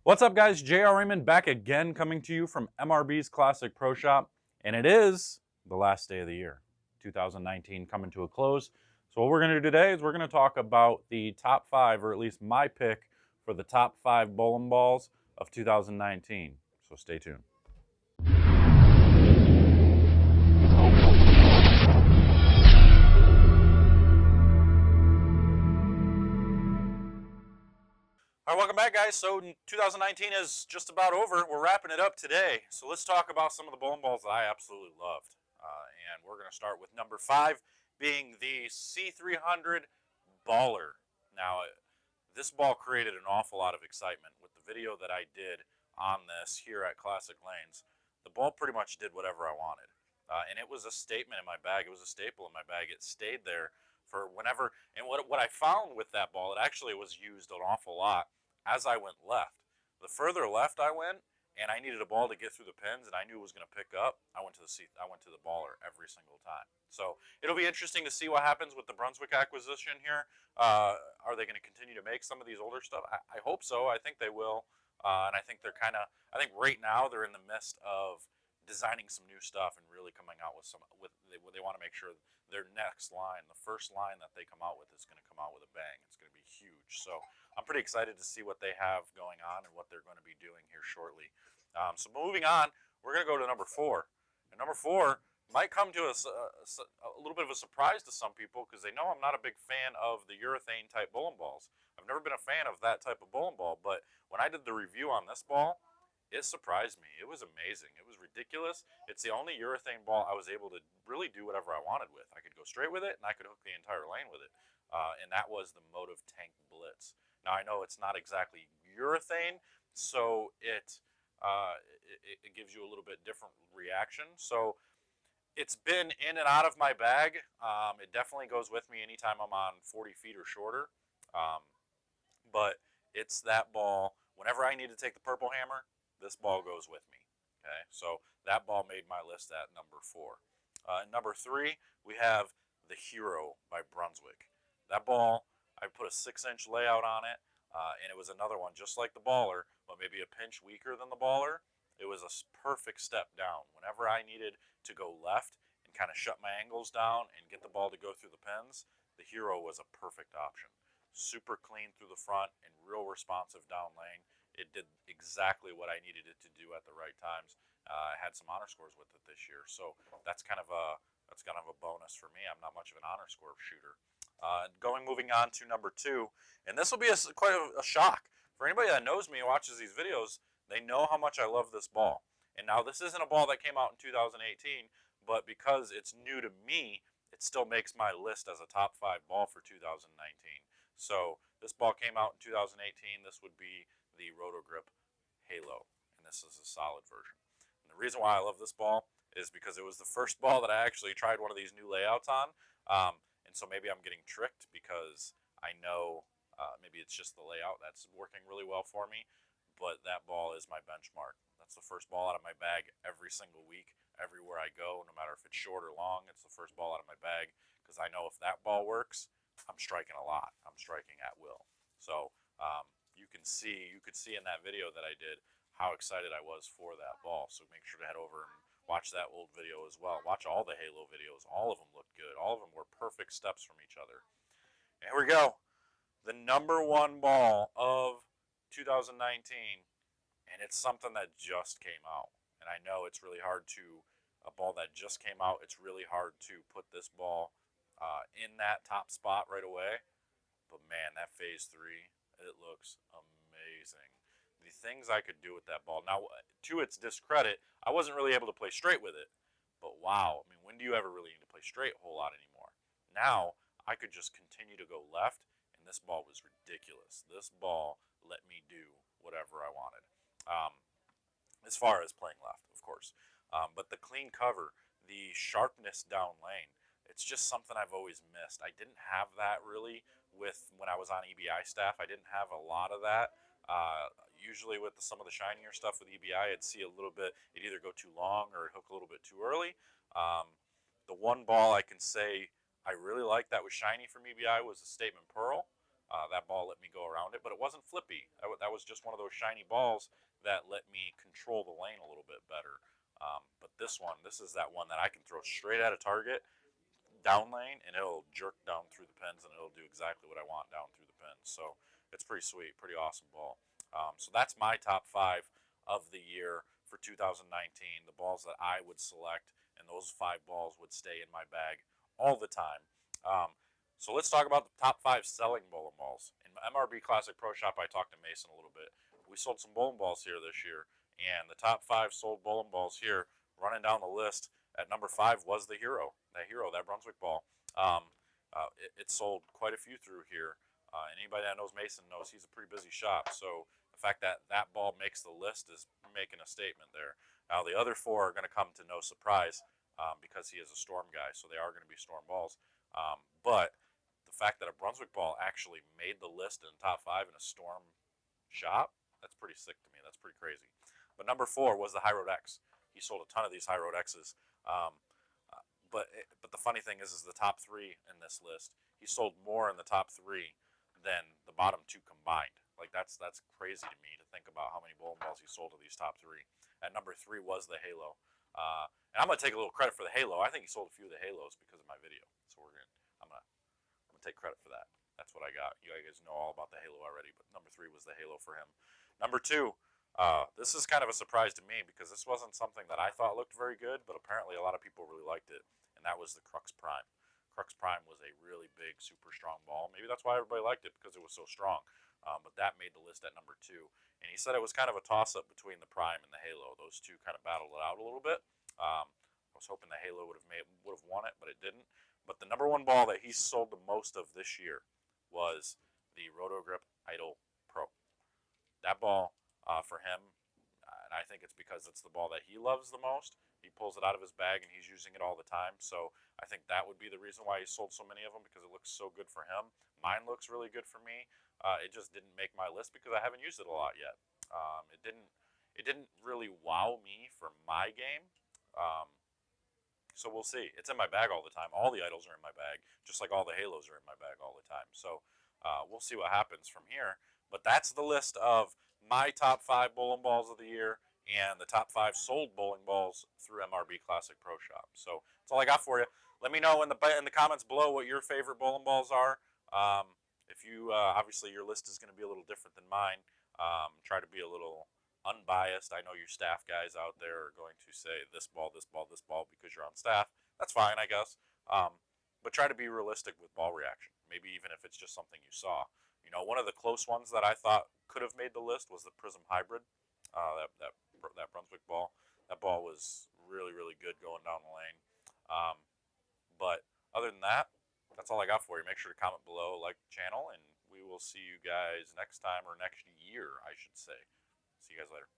What's up, guys? JR Raymond back again, coming to you from MRB's Classic Pro Shop, and it is the last day of the year, 2019, coming to a close. So what we're going to do today is we're going to talk about the top five, or at least my pick for the top five bowling balls of 2019. So stay tuned. All right, welcome back, guys. So 2019 is just about over. We're wrapping it up today. So let's talk about some of the bowling balls that I absolutely loved. And we're going to start with number five, being the C300 Baller. Now, this ball created an awful lot of excitement with the video that I did on this here at Classic Lanes. The ball pretty much did whatever I wanted. And it was a statement in my bag. It was a staple in my bag. It stayed there for whenever. And what I found with that ball, it actually was used an awful lot as I went left. The further left I went, and I needed a ball to get through the pins, and I knew it was going to pick up, I went to the baller every single time. So it'll be interesting to see what happens with the Brunswick acquisition here. Are they going to continue to make some of these older stuff? I hope so. I think they will. And I think I think right now they're in the midst of designing some new stuff and really coming out with they want to make sure their next line, the first line that they come out with, is going to come out with a bang. It's going to be huge. So I'm pretty excited to see what they have going on and what they're going to be doing here shortly. So moving on, we're going to go to number four. And number four might come to us a little bit of a surprise to some people, because they know I'm not a big fan of the urethane type bowling balls. I've never been a fan of that type of bowling ball, but when I did the review on this ball, it surprised me. It was amazing. It was ridiculous. It's the only urethane ball I was able to really do whatever I wanted with. I could go straight with it, and I could hook the entire lane with it. And that was the Motive Tank Blitz. Now, I know it's not exactly urethane, so it gives you a little bit different reaction. So it's been in and out of my bag. It definitely goes with me anytime I'm on 40 feet or shorter. But it's that ball. Whenever I need to take the purple hammer, this ball goes with me. Okay, so that ball made my list at number four. Number three, we have the Hero by Brunswick. That ball, I put a 6-inch layout on it, and it was another one just like the Baller, but maybe a pinch weaker than the Baller. It was a perfect step down. Whenever I needed to go left and kind of shut my angles down and get the ball to go through the pins, the Hero was a perfect option. Super clean through the front and real responsive down lane. It did exactly what I needed it to do at the right times. I had some honor scores with it this year, so that's kind of a bonus for me. I'm not much of an honor score shooter. Moving on to number two, and this will be quite a shock for anybody that knows me and watches these videos. They know how much I love this ball. And now this isn't a ball that came out in 2018, but because it's new to me, it still makes my list as a top five ball for 2019. So this ball came out in 2018. This would be the Rotogrip Halo, and this is a solid version. And the reason why I love this ball is because it was the first ball that I actually tried one of these new layouts on. And so maybe I'm getting tricked because I know maybe it's just the layout that's working really well for me, but that ball is my benchmark. That's the first ball out of my bag every single week, everywhere I go, no matter if it's short or long. It's the first ball out of my bag because I know if that ball works, I'm striking a lot. I'm striking at will. So you could see in that video that I did how excited I was for that ball. So make sure to head over and watch that old video as well. Watch all the Halo videos. All of them looked good. All of them were perfect steps from each other. And here we go. The number one ball of 2019. And it's something that just came out. And I know it's really hard a ball that just came out, it's really hard to put this ball in that top spot right away. But man, that phase 3, it looks amazing. The things I could do with that ball. Now, to its discredit, I wasn't really able to play straight with it. But wow, I mean, when do you ever really need to play straight a whole lot anymore? Now, I could just continue to go left, and this ball was ridiculous. This ball let me do whatever I wanted. As far as playing left, of course. But the clean cover, the sharpness down lane, it's just something I've always missed. I didn't have that really when I was on EBI staff. I didn't have a lot of that. Usually with some of the shinier stuff with EBI, I'd see a little bit, it'd either go too long or it'd hook a little bit too early. The one ball I can say I really liked that was shiny from EBI was the Statement Pearl. That ball let me go around it, but it wasn't flippy. That was just one of those shiny balls that let me control the lane a little bit better. But this one, this is that one that I can throw straight at a target, down lane, and it'll jerk down through the pins, and it'll do exactly what I want down through the pins. So it's pretty sweet, pretty awesome ball. So that's my top 5 of the year for 2019, the balls that I would select, and those 5 balls would stay in my bag all the time. So let's talk about the top 5 selling bowling balls. In MRB Classic Pro Shop, I talked to Mason a little bit. We sold some bowling balls here this year, and the top 5 sold bowling balls here, running down the list, at number 5 was the Hero. That Brunswick ball. It sold quite a few through here. And anybody that knows Mason knows he's a pretty busy shop. So the fact that that ball makes the list is making a statement there. Now the other 4 are going to come to no surprise because he is a Storm guy. So they are going to be Storm balls. But the fact that a Brunswick ball actually made the list in the top 5 in a Storm shop, that's pretty sick to me. That's pretty crazy. But number 4 was the High Road X. He sold a ton of these High Road X's. But the funny thing is the top 3 in this list, he sold more in the top 3 than the bottom 2 combined. Like that's crazy to me to think about how many bowling balls he sold to these top 3. At number 3 was the Halo, and I'm gonna take a little credit for the Halo. I think he sold a few of the Halos because of my video, so I'm gonna take credit for that. That's what I got. You guys know all about the Halo already, but number 3 was the Halo for him. Number 2. This is kind of a surprise to me because this wasn't something that I thought looked very good, but apparently a lot of people really liked it, and that was the Crux Prime. Crux Prime was a really big, super strong ball. Maybe that's why everybody liked it, because it was so strong. But that made the list at number 2. And he said it was kind of a toss-up between the Prime and the Halo. Those two kind of battled it out a little bit. I was hoping the Halo would have won it, but it didn't. But the number 1 ball that he sold the most of this year was the Roto Grip Idol Pro. That ball, for him, and I think it's because it's the ball that he loves the most. He pulls it out of his bag and he's using it all the time. So I think that would be the reason why he sold so many of them, because it looks so good for him. Mine looks really good for me. It just didn't make my list because I haven't used it a lot yet. It didn't really wow me for my game. So we'll see. It's in my bag all the time. All the Idols are in my bag, just like all the Halos are in my bag all the time. So we'll see what happens from here. But that's the list of my top 5 bowling balls of the year and the top 5 sold bowling balls through MRB Classic Pro Shop. So that's all I got for you. Let me know in the comments below what your favorite bowling balls are. If you obviously your list is going to be a little different than mine. Try to be a little unbiased. I know your staff guys out there are going to say this ball, this ball, this ball because you're on staff. That's fine, I guess. But try to be realistic with ball reaction. Maybe even if it's just something you saw. You know, one of the close ones that I thought could have made the list was the Prism Hybrid. That Brunswick ball. That ball was really, really good going down the lane. But other than that, that's all I got for you. Make sure to comment below, like the channel, and we will see you guys next time, or next year, I should say. See you guys later.